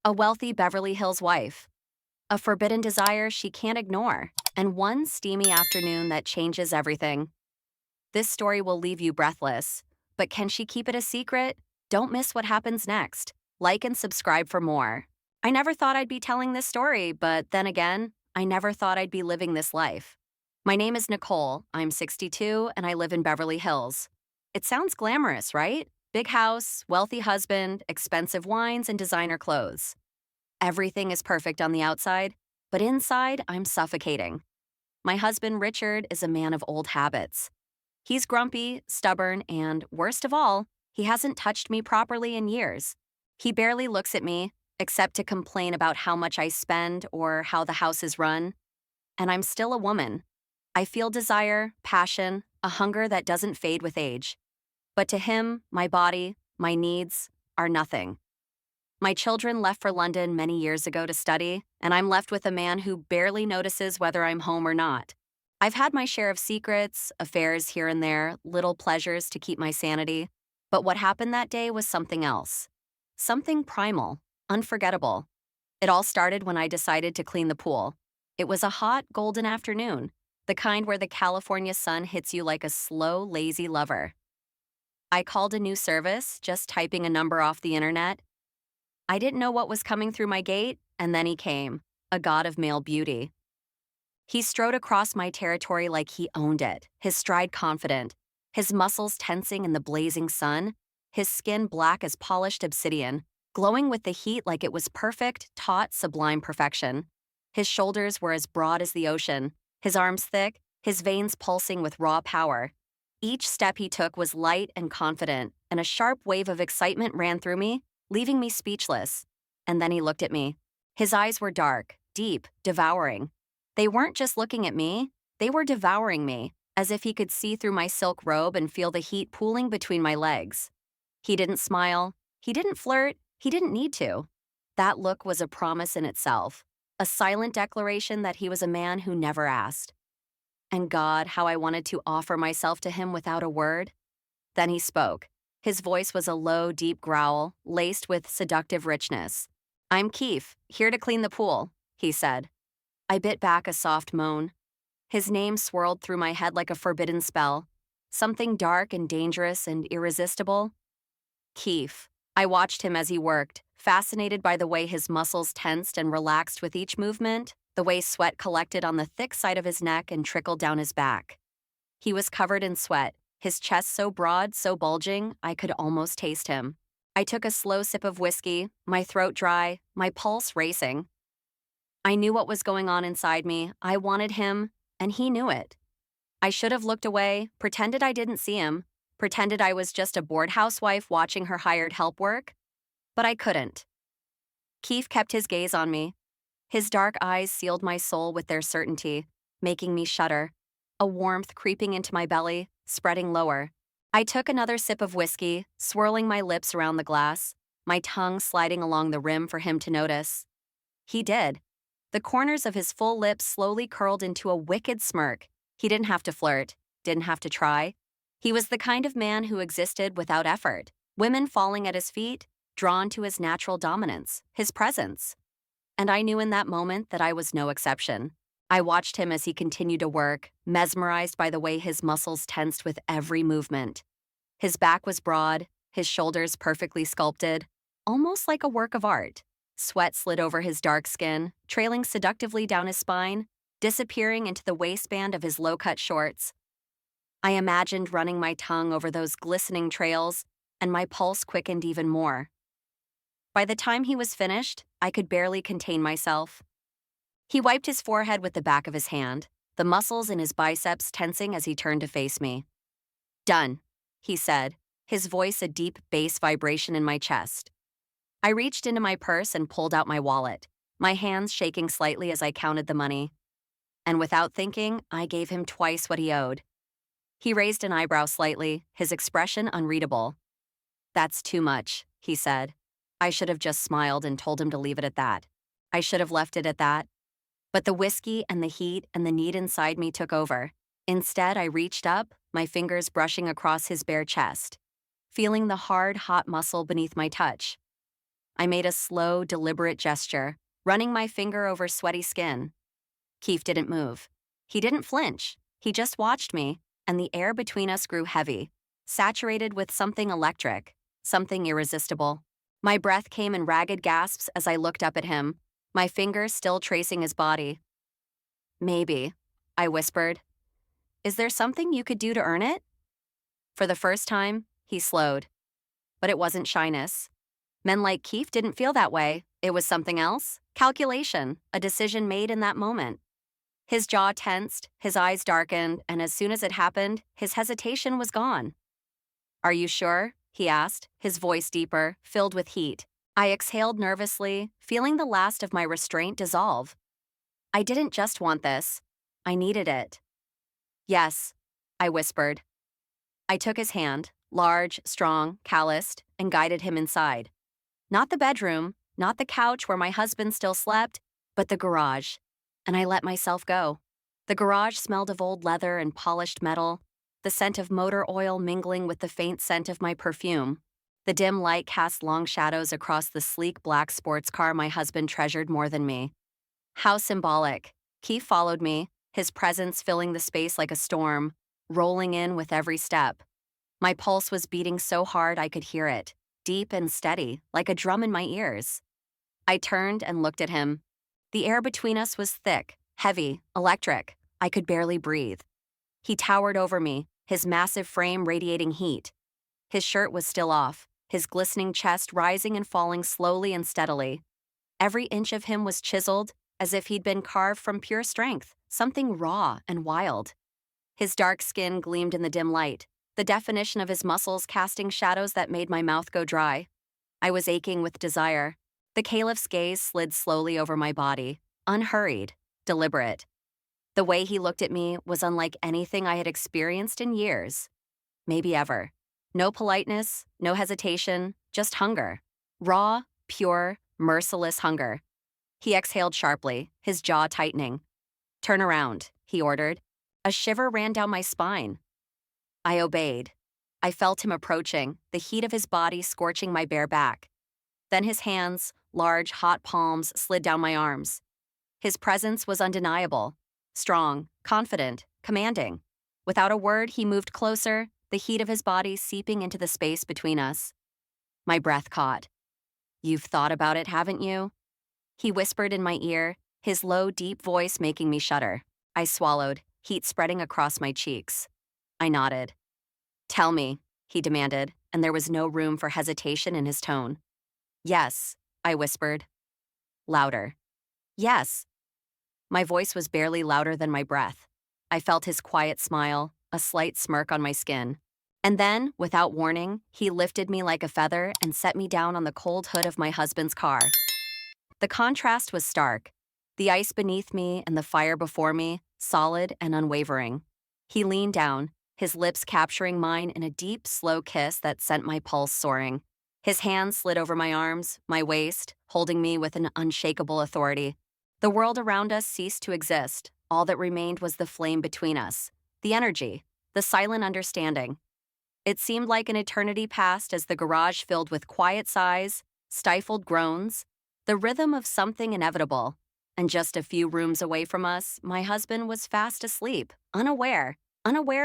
a wealthy Beverly Hills wife, a forbidden desire she can't ignore, and one steamy afternoon that changes everything. This story will leave you breathless, but can she keep it a secret? Don't miss what happens next. Like and subscribe for more. I never thought I'd be telling this story, but then again, I never thought I'd be living this life. My name is Nicole, I'm 62, and I live in Beverly Hills. It sounds glamorous, right? Big house, wealthy husband, expensive wines, and designer clothes. Everything is perfect on the outside, but inside, I'm suffocating. My husband, Richard, is a man of old habits. He's grumpy, stubborn, and worst of all, he hasn't touched me properly in years. He barely looks at me, except to complain about how much I spend or how the house is run. And I'm still a woman. I feel desire, passion, a hunger that doesn't fade with age. But to him, my body, my needs, are nothing. My children left for London many years ago to study, and I'm left with a man who barely notices whether I'm home or not. I've had my share of secrets, affairs here and there, little pleasures to keep my sanity, but what happened that day was something else. Something primal, unforgettable. It all started when I decided to clean the pool. It was a hot, golden afternoon, the kind where the California sun hits you like a slow, lazy lover. I called a new service, just typing a number off the internet. I didn't know what was coming through my gate, and then he came, a god of male beauty. He strode across my territory like he owned it, his stride confident, his muscles tensing in the blazing sun, his skin black as polished obsidian, glowing with the heat like it was perfect, taut, sublime perfection. His shoulders were as broad as the ocean, his arms thick, his veins pulsing with raw power. Each step he took was light and confident, and a sharp wave of excitement ran through me, leaving me speechless. And then he looked at me. His eyes were dark, deep, devouring. They weren't just looking at me, they were devouring me, as if he could see through my silk robe and feel the heat pooling between my legs. He didn't smile, he didn't flirt, he didn't need to. That look was a promise in itself, a silent declaration that he was a man who never asked. And God, how I wanted to offer myself to him without a word. Then he spoke. His voice was a low, deep growl, laced with seductive richness. "I'm Keith, here to clean the pool," he said. I bit back a soft moan. His name swirled through my head like a forbidden spell. Something dark and dangerous and irresistible. Keith. I watched him as he worked, fascinated by the way his muscles tensed and relaxed with each movement, the way sweat collected on the thick side of his neck and trickled down his back. He was covered in sweat, his chest so broad, so bulging, I could almost taste him. I took a slow sip of whiskey, my throat dry, my pulse racing. I knew what was going on inside me. I wanted him, and he knew it. I should have looked away, pretended I didn't see him, pretended I was just a bored housewife watching her hired help work. But I couldn't. Keith kept his gaze on me. His dark eyes sealed my soul with their certainty, making me shudder, a warmth creeping into my belly, spreading lower. I took another sip of whiskey, swirling my lips around the glass, my tongue sliding along the rim for him to notice. He did. The corners of his full lips slowly curled into a wicked smirk. He didn't have to flirt, didn't have to try. He was the kind of man who existed without effort, women falling at his feet, drawn to his natural dominance, his presence. And I knew in that moment that I was no exception. I watched him as he continued to work, mesmerized by the way his muscles tensed with every movement. His back was broad, his shoulders perfectly sculpted, almost like a work of art. Sweat slid over his dark skin, trailing seductively down his spine, disappearing into the waistband of his low-cut shorts. I imagined running my tongue over those glistening trails, and my pulse quickened even more. By the time he was finished, I could barely contain myself. He wiped his forehead with the back of his hand, the muscles in his biceps tensing as he turned to face me. "Done," he said, his voice a deep bass vibration in my chest. I reached into my purse and pulled out my wallet, my hands shaking slightly as I counted the money. And without thinking, I gave him twice what he owed. He raised an eyebrow slightly, his expression unreadable. "That's too much," he said. I should have just smiled and told him to leave it at that. I should have left it at that. But the whiskey and the heat and the need inside me took over. Instead, I reached up, my fingers brushing across his bare chest, feeling the hard, hot muscle beneath my touch. I made a slow, deliberate gesture, running my finger over sweaty skin. Keith didn't move. He didn't flinch. He just watched me, and the air between us grew heavy, saturated with something electric, something irresistible. My breath came in ragged gasps as I looked up at him, my fingers still tracing his body. Maybe, I whispered. Is there something you could do to earn it? For the first time, he slowed. But it wasn't shyness. Men like Keith didn't feel that way. It was something else. Calculation, a decision made in that moment. His jaw tensed, his eyes darkened, and as soon as it happened, his hesitation was gone. Are you sure? He asked, his voice deeper, filled with heat. I exhaled nervously, feeling the last of my restraint dissolve. I didn't just want this. I needed it. Yes, I whispered. I took his hand, large, strong, calloused, and guided him inside. Not the bedroom, not the couch where my husband still slept, but the garage. And I let myself go. The garage smelled of old leather and polished metal, the scent of motor oil mingling with the faint scent of my perfume. The dim light cast long shadows across the sleek black sports car my husband treasured more than me. How symbolic. Keith followed me, his presence filling the space like a storm, rolling in with every step. My pulse was beating so hard I could hear it, deep and steady, like a drum in my ears. I turned and looked at him. The air between us was thick, heavy, electric. I could barely breathe. He towered over me, his massive frame radiating heat. His shirt was still off, his glistening chest rising and falling slowly and steadily. Every inch of him was chiseled, as if he'd been carved from pure strength, something raw and wild. His dark skin gleamed in the dim light, the definition of his muscles casting shadows that made my mouth go dry. I was aching with desire. The caliph's gaze slid slowly over my body, unhurried, deliberate. The way he looked at me was unlike anything I had experienced in years, maybe ever. No politeness, no hesitation, just hunger. Raw, pure, merciless hunger. He exhaled sharply, his jaw tightening. Turn around, he ordered. A shiver ran down my spine. I obeyed. I felt him approaching, the heat of his body scorching my bare back. Then his hands, large, hot palms, slid down my arms. His presence was undeniable. Strong, confident, commanding. Without a word, he moved closer, the heat of his body seeping into the space between us. My breath caught. You've thought about it, haven't you? He whispered in my ear, his low, deep voice making me shudder. I swallowed, heat spreading across my cheeks. I nodded. Tell me, he demanded, and there was no room for hesitation in his tone. Yes, I whispered. Louder. Yes. My voice was barely louder than my breath. I felt his quiet smile, a slight smirk on my skin. And then, without warning, he lifted me like a feather and set me down on the cold hood of my husband's car. The contrast was stark. The ice beneath me and the fire before me, solid and unwavering. He leaned down, his lips capturing mine in a deep, slow kiss that sent my pulse soaring. His hands slid over my arms, my waist, holding me with an unshakable authority. The world around us ceased to exist. All that remained was the flame between us, the energy, the silent understanding. It seemed like an eternity passed as the garage filled with quiet sighs, stifled groans, the rhythm of something inevitable. And just a few rooms away from us, my husband was fast asleep, unaware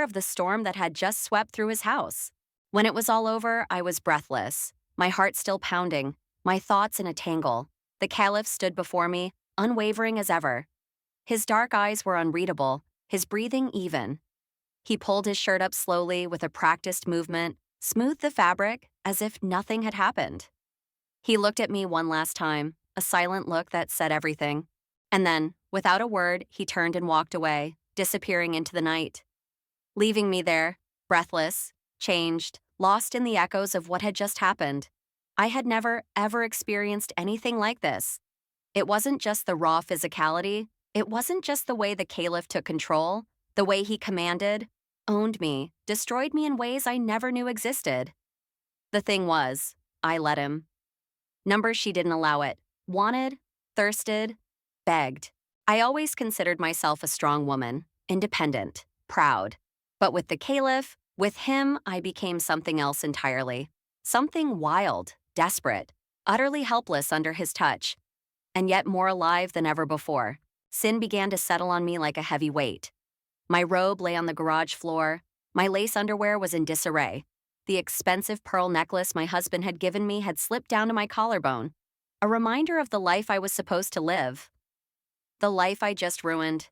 of the storm that had just swept through his house. When it was all over, I was breathless, my heart still pounding, my thoughts in a tangle. The caliph stood before me, unwavering as ever. His dark eyes were unreadable, his breathing even. He pulled his shirt up slowly with a practiced movement, smoothed the fabric as if nothing had happened. He looked at me one last time, a silent look that said everything. And then, without a word, he turned and walked away, disappearing into the night. Leaving me there, breathless, changed, lost in the echoes of what had just happened. I had never, ever experienced anything like this. It wasn't just the raw physicality, it wasn't just the way the caliph took control, the way he commanded, owned me, destroyed me in ways I never knew existed. The thing was, I let him. Numbers she didn't allow it. Wanted, thirsted, begged. I always considered myself a strong woman, independent, proud. But with the caliph, with him, I became something else entirely. Something wild, desperate. utterly helpless under his touch, and yet more alive than ever before. Sin began to settle on me like a heavy weight. My robe lay on the garage floor. My lace underwear was in disarray. The expensive pearl necklace my husband had given me had slipped down to my collarbone, a reminder of the life I was supposed to live, the life I just ruined.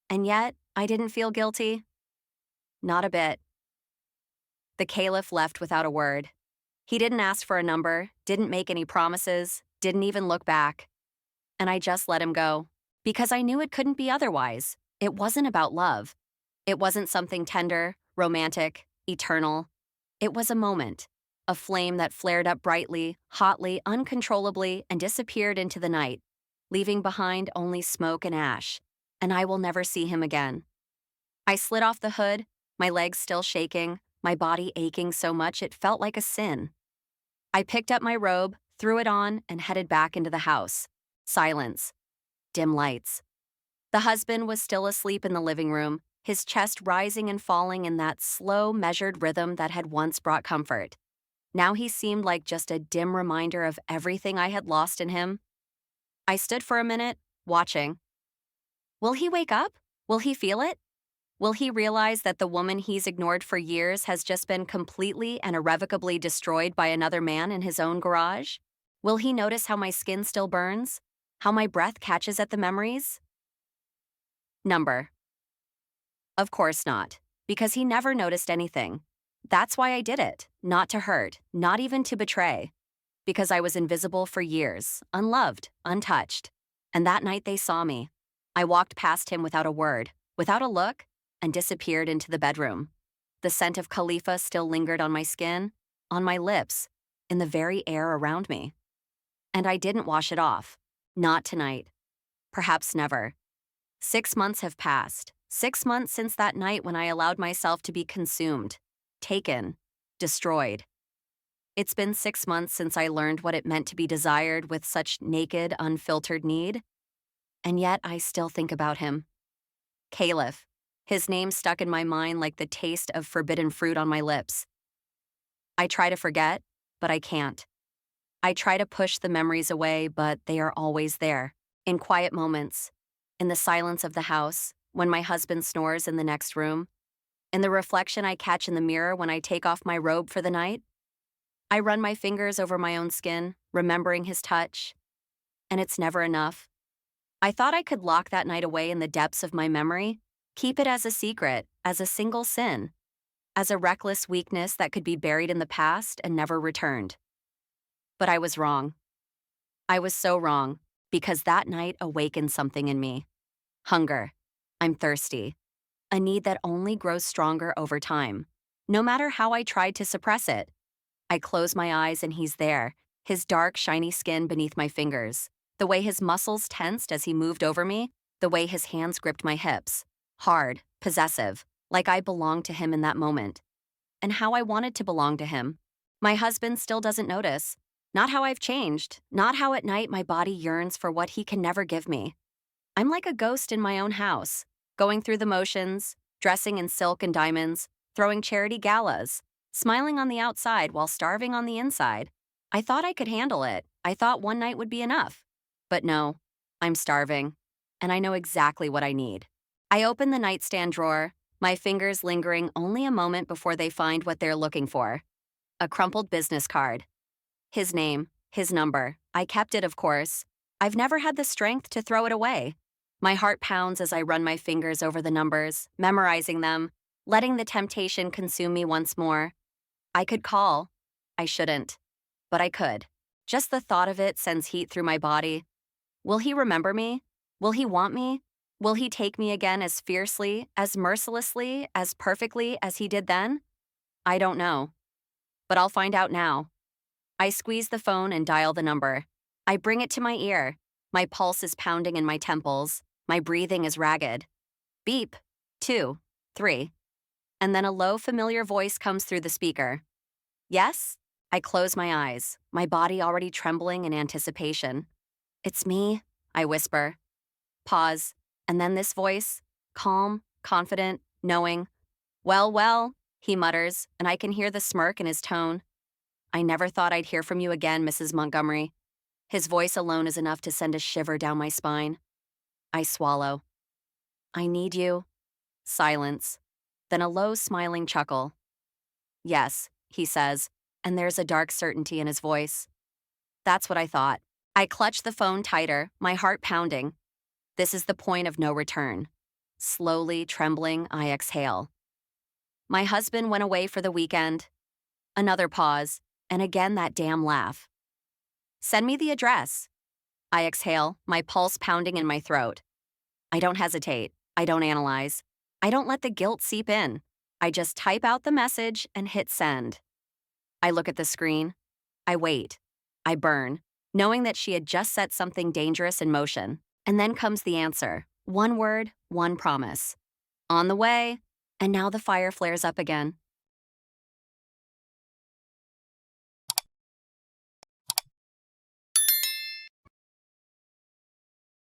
And yet, I didn't feel guilty. Not a bit. The caliph left without a word. He didn't ask for a number, didn't make any promises, didn't even look back. And I just let him go. Because I knew it couldn't be otherwise. It wasn't about love. It wasn't something tender, romantic, eternal. It was a moment, a flame that flared up brightly, hotly, uncontrollably, and disappeared into the night, leaving behind only smoke and ash. And I will never see him again. I slid off the hood, my legs still shaking, my body aching so much it felt like a sin. I picked up my robe, threw it on, and headed back into the house. Silence. Dim lights. The husband was still asleep in the living room, his chest rising and falling in that slow, measured rhythm that had once brought comfort. Now he seemed like just a dim reminder of everything I had lost in him. I stood for a minute, watching. Will he wake up? Will he feel it? Will he realize that the woman he's ignored for years has just been completely and irrevocably destroyed by another man in his own garage? Will he notice how my skin still burns? How my breath catches at the memories? Number. Of course not, because he never noticed anything. That's why I did it, not to hurt, not even to betray. Because I was invisible for years, unloved, untouched. And that night they saw me. I walked past him without a word, without a look, and disappeared into the bedroom. The scent of Khalifa still lingered on my skin, on my lips, in the very air around me. And I didn't wash it off. Not tonight. Perhaps never. 6 months have passed. 6 months since that night when I allowed myself to be consumed, taken, destroyed. It's been 6 months since I learned what it meant to be desired with such naked, unfiltered need. And yet I still think about him. Caliph. His name stuck in my mind like the taste of forbidden fruit on my lips. I try to forget, but I can't. I try to push the memories away, but they are always there. In quiet moments, in the silence of the house, when my husband snores in the next room, in the reflection I catch in the mirror when I take off my robe for the night. I run my fingers over my own skin, remembering his touch. And it's never enough. I thought I could lock that night away in the depths of my memory, keep it as a secret, as a single sin, as a reckless weakness that could be buried in the past and never returned. But I was wrong. I was so wrong, because that night awakened something in me. Hunger. I'm thirsty. A need that only grows stronger over time, no matter how I tried to suppress it. I close my eyes and he's there, his dark, shiny skin beneath my fingers, the way his muscles tensed as he moved over me, the way his hands gripped my hips. Hard, possessive, like I belonged to him in that moment. And how I wanted to belong to him. My husband still doesn't notice. Not how I've changed, not how at night my body yearns for what he can never give me. I'm like a ghost in my own house, going through the motions, dressing in silk and diamonds, throwing charity galas, smiling on the outside while starving on the inside. I thought I could handle it. I thought one night would be enough. But no, I'm starving, and I know exactly what I need. I open the nightstand drawer, my fingers lingering only a moment before they find what they're looking for. A crumpled business card. His name, his number. I kept it, of course. I've never had the strength to throw it away. My heart pounds as I run my fingers over the numbers, memorizing them, letting the temptation consume me once more. I could call. I shouldn't. But I could. Just the thought of it sends heat through my body. Will he remember me? Will he want me? Will he take me again as fiercely, as mercilessly, as perfectly as he did then? I don't know. But I'll find out now. I squeeze the phone and dial the number. I bring it to my ear. My pulse is pounding in my temples. My breathing is ragged. Beep. 2, 3. And then a low, familiar voice comes through the speaker. Yes? I close my eyes, my body already trembling in anticipation. It's me, I whisper. Pause, and then this voice, calm, confident, knowing. Well, well, he mutters, and I can hear the smirk in his tone. I never thought I'd hear from you again, Mrs. Montgomery. His voice alone is enough to send a shiver down my spine. I swallow. I need you. Silence. Then a low, smiling chuckle. Yes, he says, and there's a dark certainty in his voice. That's what I thought. I clutch the phone tighter, my heart pounding. This is the point of no return. Slowly, trembling, I exhale. My husband went away for the weekend. Another pause, and again that damn laugh. Send me the address. I exhale, my pulse pounding in my throat. I don't hesitate. I don't analyze. I don't let the guilt seep in. I just type out the message and hit send. I look at the screen. I wait. I burn, knowing that she had just set something dangerous in motion. And then comes the answer. One word, one promise. On the way, and now the fire flares up again.